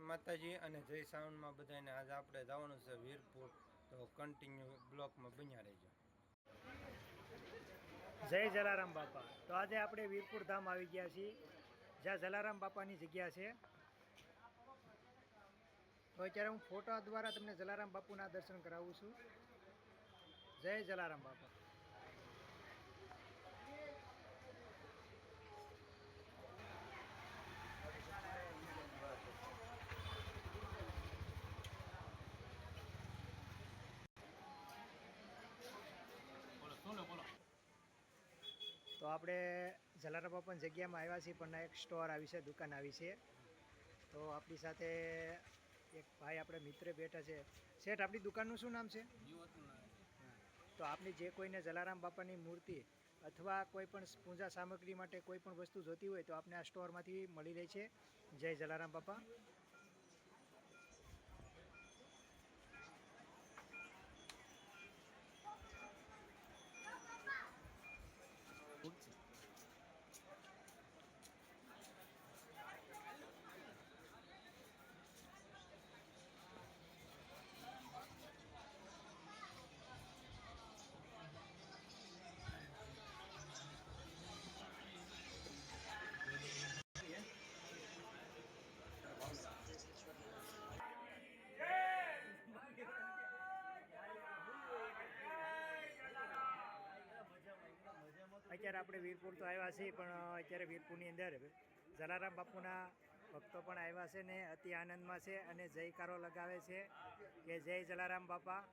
માતાજી અને જય સાવનમાં બધાને. આજે આપણે જવાનું છે વીરપુર, તો કન્ટિન્યુ બ્લોકમાં બન્યા રહેજો. જય જલારામ બાપા. તો આજે આપણે વીરપુર ધામ આવી ગયા છીએ, જ્યાં જલારામ બાપાની જગ્યા છે. તો અત્યારે હું ફોટો દ્વારા તમને જલારામ બાપુના દર્શન કરાવું છું. જય જલારામ બાપા. તો આપણે જલારામ બાપાની જગ્યામાં આવ્યા છીએ, પણ એક સ્ટોર આવી છે, દુકાન આવી છે. તો આપણી સાથે એક ભાઈ આપણે મિત્ર બેઠા છે. શેઠ, આપણી દુકાનનું શું નામ છે? તો આપની જે કોઈને જલારામ બાપાની મૂર્તિ અથવા કોઈ પણ પૂજા સામગ્રી માટે કોઈ પણ વસ્તુ જોતી હોય તો આપને આ સ્ટોરમાંથી મળી રહે છે. જય જલારામ બાપા. અત્યારે આપણે વીરપુર તો આવ્યા છીએ, પણ અત્યારે વીરપુરની અંદર જલારામ બાપુના ભક્તો પણ આવ્યા છે ને અતિ આનંદમાં છે અને જયકારો લગાવે છે કે જય જલારામ બાપા.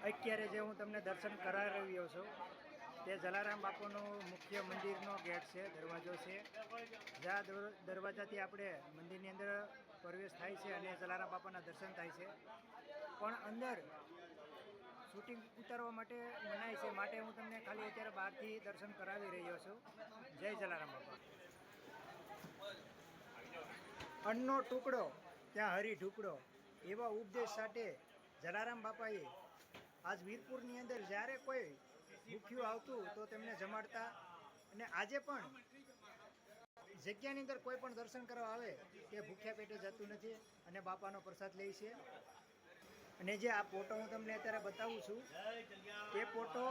અત્યારે જે હું તમને દર્શન કરાવી રહ્યો છું તે જલારામ બાપુનું મુખ્ય મંદિરનો ગેટ છે, દરવાજો છે. જ્યાં દરવાજાથી આપણે મંદિરની અંદર પ્રવેશ થાય છે અને જલારામ બાપાના દર્શન થાય છે. પણ અંદર શૂટિંગ ઉતારવા માટે મનાય છે, માટે હું તમને ખાલી અત્યારે બહારથી દર્શન કરાવી રહ્યો છું. જય જલારામ બાપા. અન્નનો ટુકડો ત્યાં હરી ઢુકડો, એવા ઉપદેશ સાથે જલારામ બાપાએ આજ વીરપુરની અંદર જ્યારે કોઈ ભૂખ્યું આવતું તો તેમને જમાડતા. અને આજે પણ જગ્યાની અંદર કોઈ પણ દર્શન કરવા આવે તે ભૂખ્યા પેટે જતું નથી અને બાપાનો પ્રસાદ લે છે. અને જે આ ફોટો હું તમને અત્યારે બતાવું છું તે ફોટો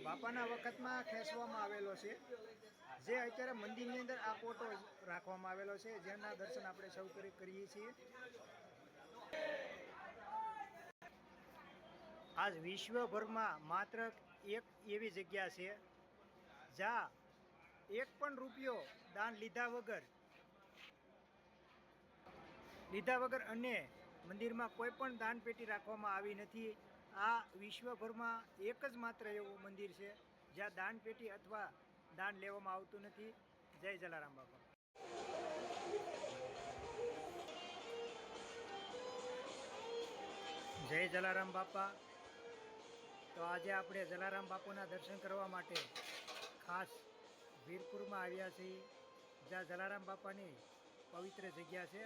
બાપાના વખતમાં ખેંચવામાં આવેલો છે. જે અત્યારે મંદિરની અંદર આ ફોટો રાખવામાં આવેલો છે, જેના દર્શન આપણે સૌ કરીએ છીએ. આજ વિશ્વભરમાં માત્ર એક એવી જગ્યા છે જ્યાં એક પણ રૂપિયો દાન લીધા વગર અને મંદિરમાં કોઈ પણ દાન પેટી રાખવામાં આવી નથી. આ વિશ્વભરમાં એક જ માત્ર એવું મંદિર છે જ્યાં દાન પેટી અથવા દાન લેવામાં આવતું નથી. જય જલારામ બાપા. જય જલારામ બાપા. તો આજે આપણે જલારામ બાપુના દર્શન કરવા માટે ખાસ વીરપુરમાં આવ્યા છીએ, જ્યાં જલારામ બાપાની પવિત્ર જગ્યા છે.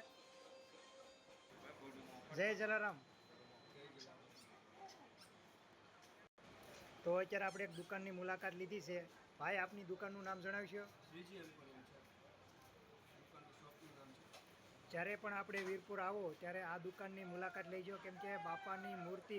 જય જલારામ. તો અત્યારે આપણે એક દુકાનની મુલાકાત લીધી છે. ભાઈ, આપની દુકાનનું નામ જણાવશો? જ્યારે પણ આપણે વીરપુર આવો ત્યારે આ દુકાનની મુલાકાત લેજો, કેમ કે બાપાની મૂર્તિ